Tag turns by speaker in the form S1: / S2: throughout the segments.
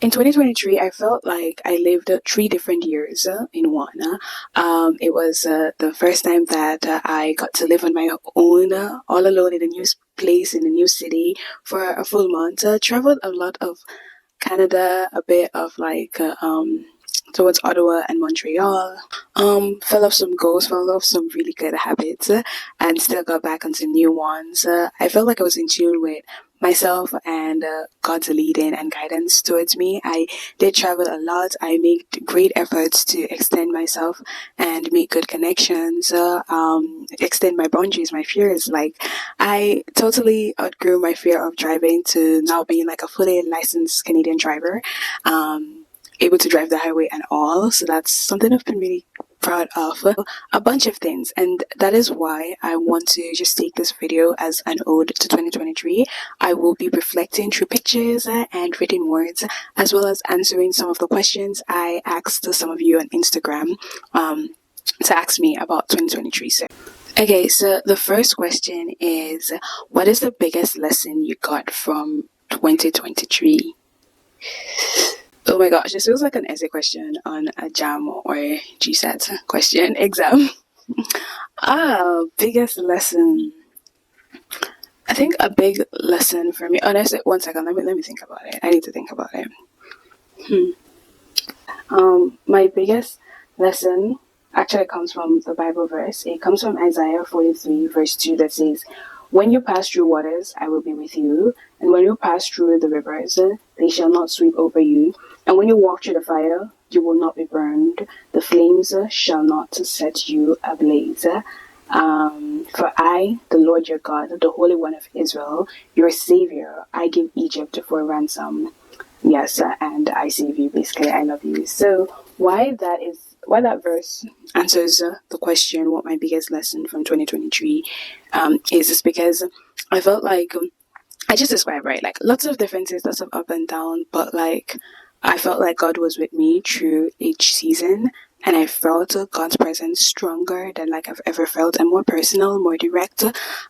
S1: In 2023, I felt like I lived 3 different years in one. It was the first time that I got to live on my own, all alone in a new place, in a new city for a full month. Traveled a lot of Canada, a bit of towards Ottawa and Montreal. Fell off some goals, fell off some really good habits, and still got back onto new ones. I felt like I was in tune with myself and God's leading and guidance towards me. I did travel a lot. I made great efforts to extend myself and make good connections, extend my boundaries, my fears. Like, I totally outgrew my fear of driving to now being like a fully licensed Canadian driver, able to drive the highway and all. So that's something I've been really proud of. A bunch of things, and that is why I want to just take this video as an ode to 2023. I will be reflecting through pictures and written words, as well as answering some of the questions I asked some of you on Instagram to ask me about 2023. Okay, so the first question is, what is the biggest lesson you got from 2023? Oh my gosh, this feels like an essay question on a JAM or GSAT question exam. Biggest lesson. I think a big lesson for me. Honestly, one second. Let me think about it. I need to think about it. My biggest lesson actually comes from the Bible verse. It comes from Isaiah 43 verse 2 that says, "When you pass through waters, I will be with you. And when you pass through the rivers, they shall not sweep over you. And when you walk through the fire, you will not be burned. The flames shall not set you ablaze. For I, the Lord your God, the Holy One of Israel, your Savior, I give Egypt for ransom. Yes, and I save you. Basically, I love you." So why that verse answers the question, what my biggest lesson from 2023 is because I felt like, I just described, right, like lots of differences, lots of up and down, but like I felt like God was with me through each season, and I felt God's presence stronger than like I've ever felt, and more personal, more direct.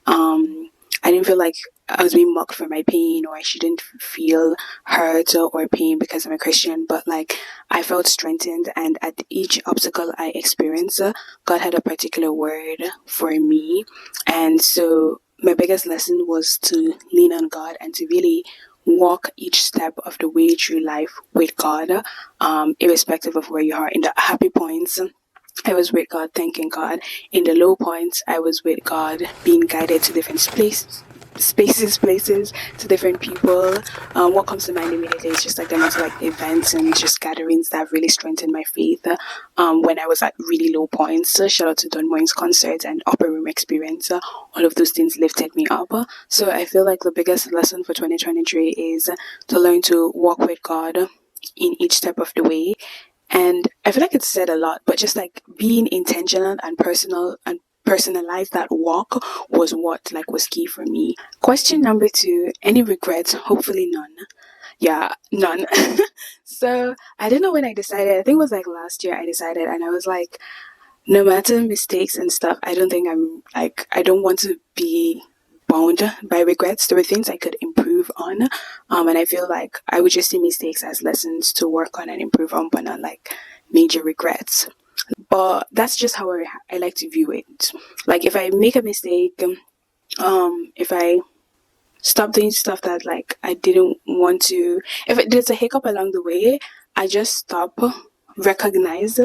S1: I didn't feel like I was being mocked for my pain, or I shouldn't feel hurt or pain because I'm a Christian, but like I felt strengthened, and at each obstacle I experienced, God had a particular word for me. And so my biggest lesson was to lean on God and to really walk each step of the way through life with God, irrespective of where you are. In the happy points, I was with God, thanking God. In the low points, I was with God, being guided to different places, to different people. What comes to mind immediately is just like the amount of like events and just gatherings that really strengthened my faith when I was at really low points. So shout out to Don Moines concert and upper room experience. All of those things lifted me up. So I feel like the biggest lesson for 2023 is to learn to walk with God in each step of the way. And I feel like it's said a lot, but just like being intentional and personal and personalize that walk was what like was key for me. Question number 2, any regrets? Hopefully none. Yeah, none. So I don't know when I decided. I think it was like last year I decided, and I was like, no matter mistakes and stuff, I don't think I don't want to be bound by regrets. There were things I could improve on, and I feel like I would just see mistakes as lessons to work on and improve on, but not like major regrets. But that's just how I like to view it. Like if I make a mistake, if I stop doing stuff that like I didn't want to, if there's a hiccup along the way, I just stop, recognize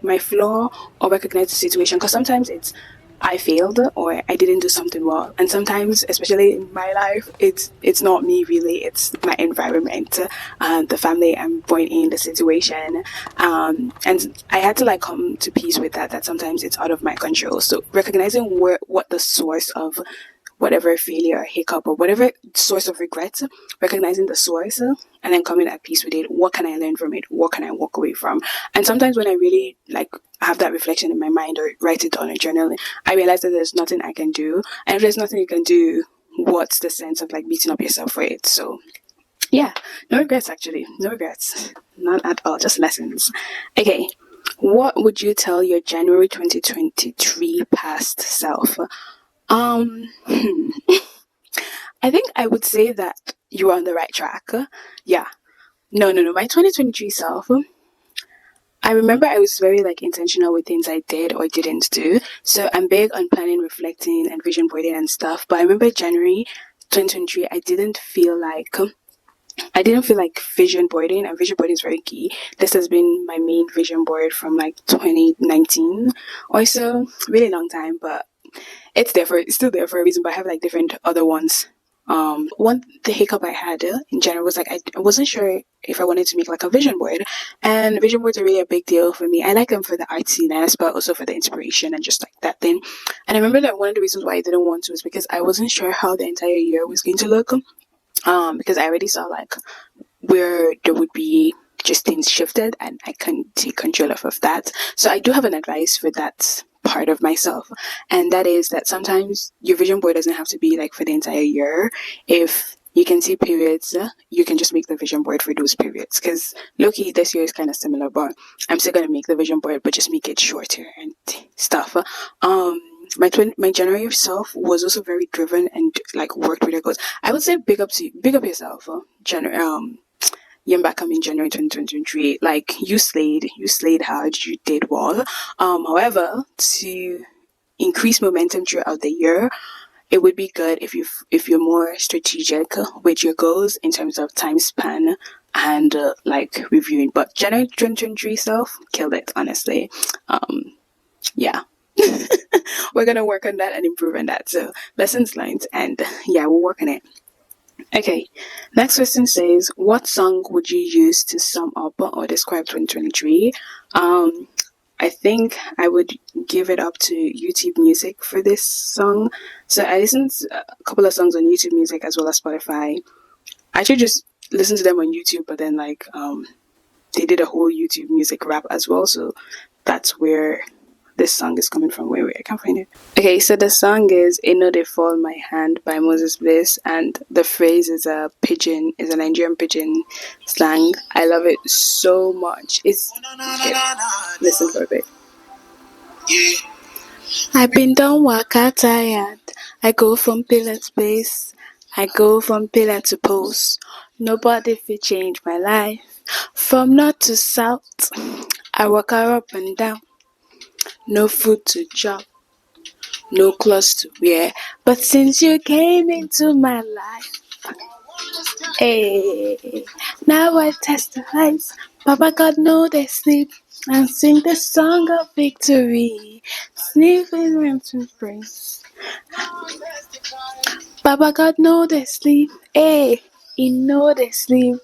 S1: my flaw, or recognize the situation. Because sometimes it's I failed or I didn't do something well, and sometimes, especially in my life, it's not me really, it's my environment, the family I'm born in, the situation, and I had to like come to peace with that sometimes it's out of my control. So recognizing what the source of whatever failure, hiccup, or whatever source of regret, recognizing the source and then coming at peace with it. What can I learn from it? What can I walk away from? And sometimes when I really like have that reflection in my mind or write it on a journal, I realize that there's nothing I can do. And if there's nothing you can do, what's the sense of like beating up yourself for it? So yeah, no regrets actually. No regrets. None at all, just lessons. Okay. What would you tell your January 2023 past self? I think I would say that you are on the right track. Yeah. No. My 2023 self. I remember I was very like intentional with things I did or didn't do. So I'm big on planning, reflecting, and vision boarding and stuff. But I remember January 2023, I didn't feel like vision boarding, and vision boarding is very key. This has been my main vision board from like 2019 or so, really long time, but it's still there for a reason. But I have like different other ones. One the hiccup I had in general was like I wasn't sure if I wanted to make like a vision board, and vision boards are really a big deal for me. I like them for the artsiness, but also for the inspiration and just like that thing. And I remember that one of the reasons why I didn't want to was because I wasn't sure how the entire year was going to look. Because I already saw like where there would be just things shifted and I can take control of that. So I do have an advice for that part of myself, and that is that sometimes your vision board doesn't have to be like for the entire year. If you can see periods, you can just make the vision board for those periods. Because low-key, this year is kind of similar, but I'm still gonna make the vision board, but just make it shorter and stuff. My January self was also very driven and like worked with her goals. I would say big up yourself, January. Yambakam in January 2023. Like you slayed hard, you did well. However, to increase momentum throughout the year, it would be good if you're more strategic with your goals in terms of time span and like reviewing. But January 2023 self killed it, honestly. Yeah. We're gonna work on that and improve on that. So lessons learned, and yeah, we'll work on it. Okay, next question says, what song would you use to sum up or describe 2023? I think I would give it up to YouTube Music for this song. So I listened to a couple of songs on YouTube Music as well as Spotify. I actually just listened to them on YouTube, but then like they did a whole YouTube Music rap as well. So that's where this song is coming from. Wait, I can't find it. Okay, so the song is "Ain't No They Fall My Hand" by Moses Bliss, and the phrase is a Nigerian pidgin slang. I love it so much. It's okay, listen for a bit. Yeah. I've been done waka tired. I go from pillar to base. I go from pillar to post. Nobody fit change my life. From north to south, I walk her up and down. No food to chop, no clothes to wear. But since you came into my life, hey, now I testify. Papa God know they sleep and sing the song of victory. Sniffing him to praise. Papa God know they sleep. Hey, he know they sleep.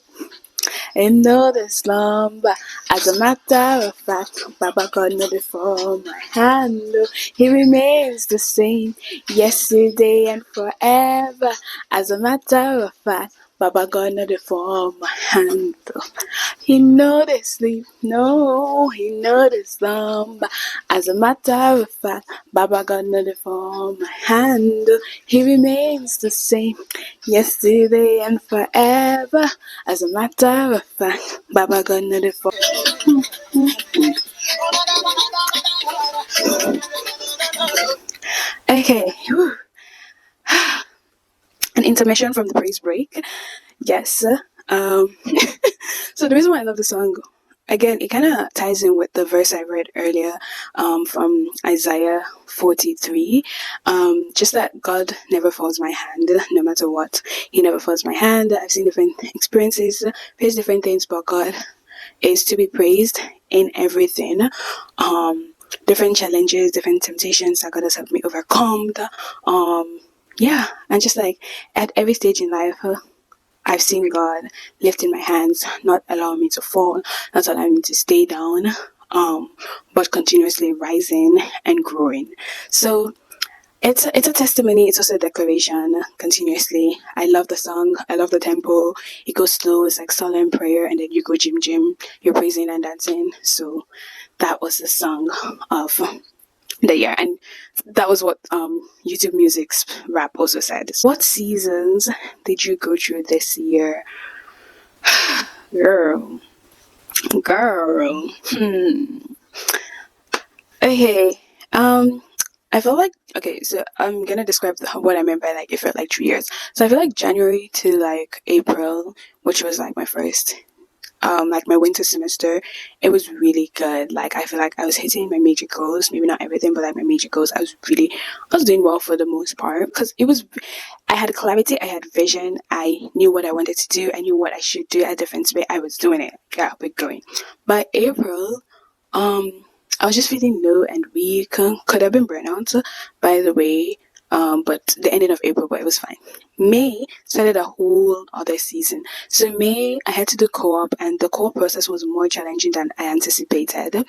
S1: And know the slumber. As a matter of fact, Baba God know before my hand. He remains the same yesterday and forever. As a matter of fact, Baba God know before my hand. He know the sleep, no, he know the slumber. As a matter of fact, Baba God know the form hand. He remains the same yesterday and forever. As a matter of fact, Baba God know the form. Okay, an intermission from the praise break. Yes. Um, so the reason why I love the song, again, it kind of ties in with the verse I read earlier from Isaiah 43. Just that God never falls my hand, no matter what. He never falls my hand. I've seen different experiences, faced different things, but God is to be praised in everything. Different challenges, different temptations that God has helped me overcome. Yeah, and just like at every stage in life, I've seen God lifting my hands, not allowing me to fall, not allowing me to stay down, but continuously rising and growing. So it's a testimony. It's also a declaration continuously. I love the song. I love the tempo. It goes slow. It's like solemn prayer, and then you go gym. You're praising and dancing. So that was the song of the year, and that was what YouTube Music's rap also said. What seasons did you go through this year? girl girl Okay, I felt like, okay, so I'm gonna describe what I meant by like it felt like 3 years. So I feel like January to like April, which was like my first like my winter semester, it was really good. Like I feel like I was hitting my major goals, maybe not everything, but like my major goals, I was doing well for the most part because I had clarity, I had vision, I knew what I wanted to do, I knew what I should do at different way. I was doing it. Yeah, we're going. By April, I was just feeling low and weak. Could have been burnout, by the way. But the ending of April, but it was fine. May started a whole other season. So May, I had to do co-op, and the co-op process was more challenging than I anticipated.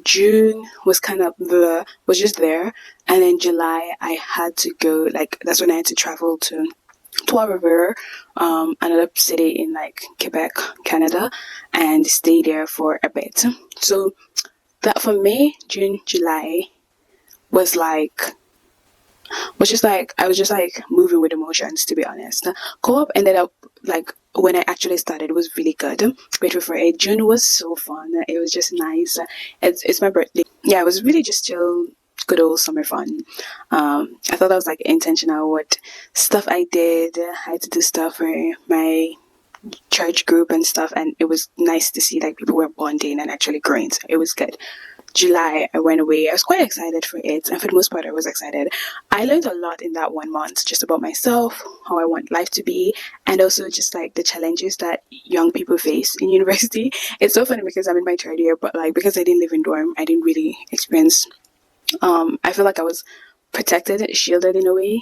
S1: June was kind of was just there, and then July I had to go. Like that's when I had to travel to Trois-Rivières, another city in like Quebec, Canada, and stay there for a bit. So that for May, June, July was like was just like I was just like moving with emotions, to be honest. Co-op ended up like when I actually started, it was really good. Grateful for it. June was so fun. It was just nice. It's my birthday. Yeah, it was really just chill, good old summer fun. I thought I was like intentional what stuff I did. I had to do stuff for my church group and stuff, and it was nice to see like people were bonding and actually growing. So it was good. July, I went away. I was quite excited for it, and for the most part, I was excited. I learned a lot in that 1 month, just about myself, how I want life to be, and also just like the challenges that young people face in university. It's so funny because I'm in my third year, but like because I didn't live in dorm, I didn't really experience. I feel like I was protected, shielded in a way,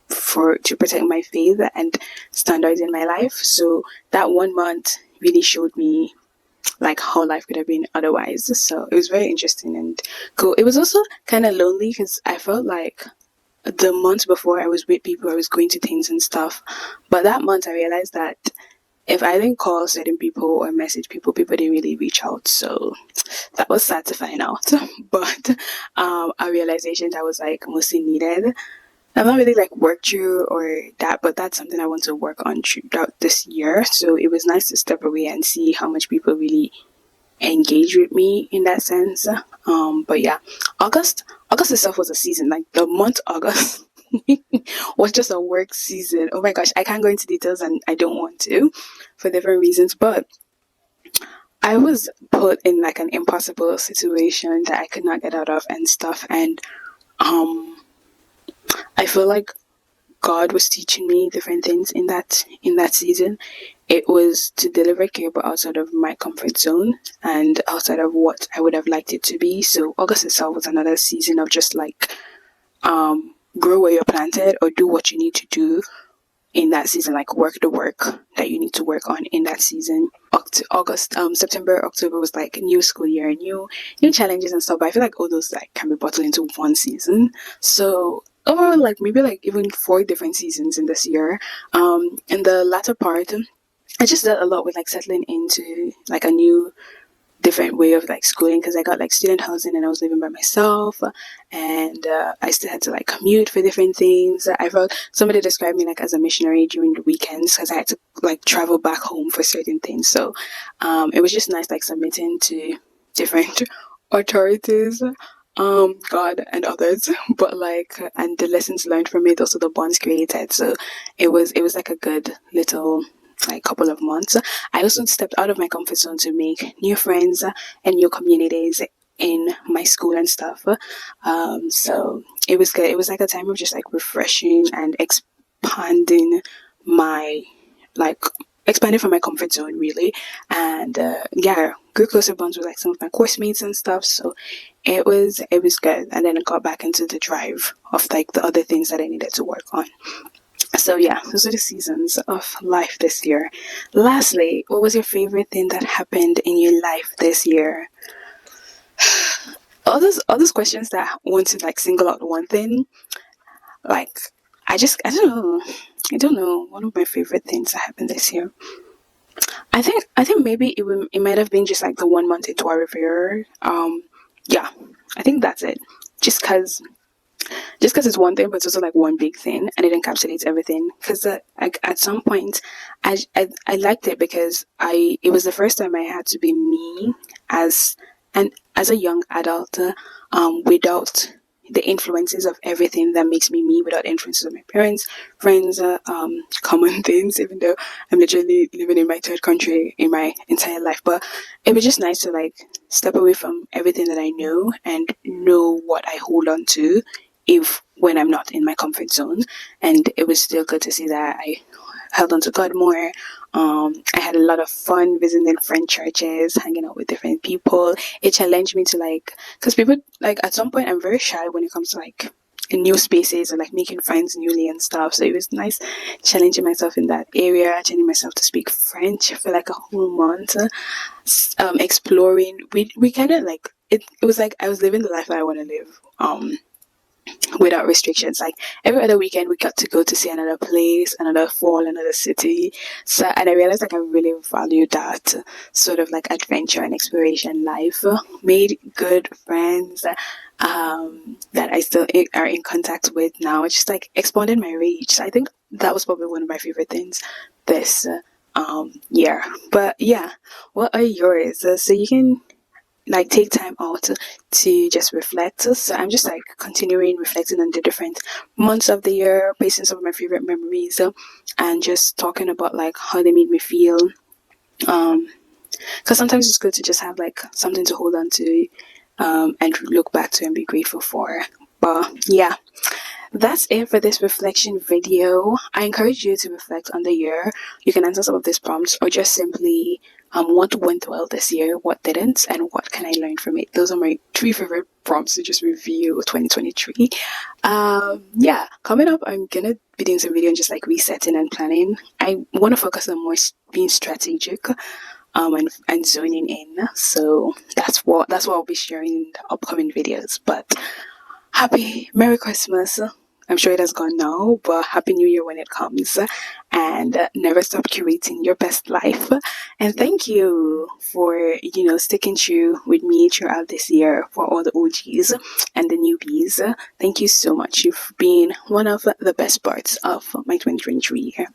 S1: for to protect my faith and standards in my life. So that 1 month really showed me like how life could have been otherwise. So it was very interesting and cool. It was also kind of lonely because I felt like the month before I was with people, I was going to things and stuff. But that month I realized that if I didn't call certain people or message people, people didn't really reach out. So that was sad to find out. But a realization that was like mostly needed. I've not really like worked through or that, but that's something I want to work on throughout this year. So it was nice to step away and see how much people really engage with me in that sense. But yeah, August itself was a season. Like the month August was just a work season. Oh my gosh, I can't go into details and I don't want to for different reasons, but I was put in like an impossible situation that I could not get out of and stuff. And I feel like God was teaching me different things in that season. It was to deliver care, but outside of my comfort zone and outside of what I would have liked it to be. So August itself was another season of just like grow where you're planted or do what you need to do in that season, like work the work that you need to work on in that season. September, October was like a new school year, new challenges and stuff. But I feel like all those like can be bottled into one season. So overall, like maybe like even 4 different seasons in this year. In the latter part, I just did a lot with like settling into like a new different way of like schooling because I got like student housing and I was living by myself, and I still had to like commute for different things. I felt somebody described me like as a missionary during the weekends because I had to like travel back home for certain things. So it was just nice like submitting to different authorities, God and others, but like and the lessons learned from it, also the bonds created. So it was like a good little like couple of months. I also stepped out of my comfort zone to make new friends and new communities in my school and stuff. So it was good. It was like a time of just like refreshing and expanding my like expanding from my comfort zone really, and yeah, grew closer bonds with like some of my course mates and stuff. So it was good, and then I got back into the drive of like the other things that I needed to work on. So yeah, those are the seasons of life this year. Lastly, what was your favorite thing that happened in your life this year? All those questions that want to like single out one thing, like I don't know. One of my favorite things that happened this year. I think maybe it might have been just like the 1 month into our review. Yeah, I think that's it. Just cause it's one thing, but it's also like one big thing, and it encapsulates everything. Because like at some point, I liked it because it was the first time I had to be me as a young adult, without the influences of everything that makes me me without influences of my parents, friends, common things, even though I'm literally living in my third country in my entire life. But it was just nice to like step away from everything that I know and know what I hold on to if when I'm not in my comfort zone. And it was still good to see that I held on to God more. I had a lot of fun visiting different churches, hanging out with different people. It challenged me to like, because people like at some point I'm very shy when it comes to like in new spaces or like making friends newly and stuff. So it was nice challenging myself in that area, challenging myself to speak French for like a whole month, exploring. We kind of like it was like I was living the life that I want to live. Without restrictions. Like every other weekend, we got to go to see another place, another fall, another city. So, and I realized like I really valued that sort of like adventure and exploration life. Made good friends that I still are in contact with now. It just like expanded my reach. So I think that was probably one of my favorite things this year. But yeah, what are yours? So you can like take time out to just reflect. So I'm just like continuing reflecting on the different months of the year, basing some of my favorite memories, and just talking about like how they made me feel. Because sometimes it's good to just have like something to hold on to, and look back to and be grateful for. But yeah, that's it for this reflection video. I encourage you to reflect on the year. You can answer some of these prompts or just simply what went well this year, what didn't, and what can I learn from it. Those are my 3 favorite prompts to just review 2023. Yeah, coming up, I'm gonna be doing some video and just like resetting and planning. I want to focus on more being strategic and zoning in. So that's what I'll be sharing in the upcoming videos. But Merry Christmas. I'm sure it has gone now, but Happy New Year when it comes. And never stop curating your best life. And thank you for, sticking true with me throughout this year, for all the OGs and the newbies. Thank you so much. You've been one of the best parts of my 2023 year.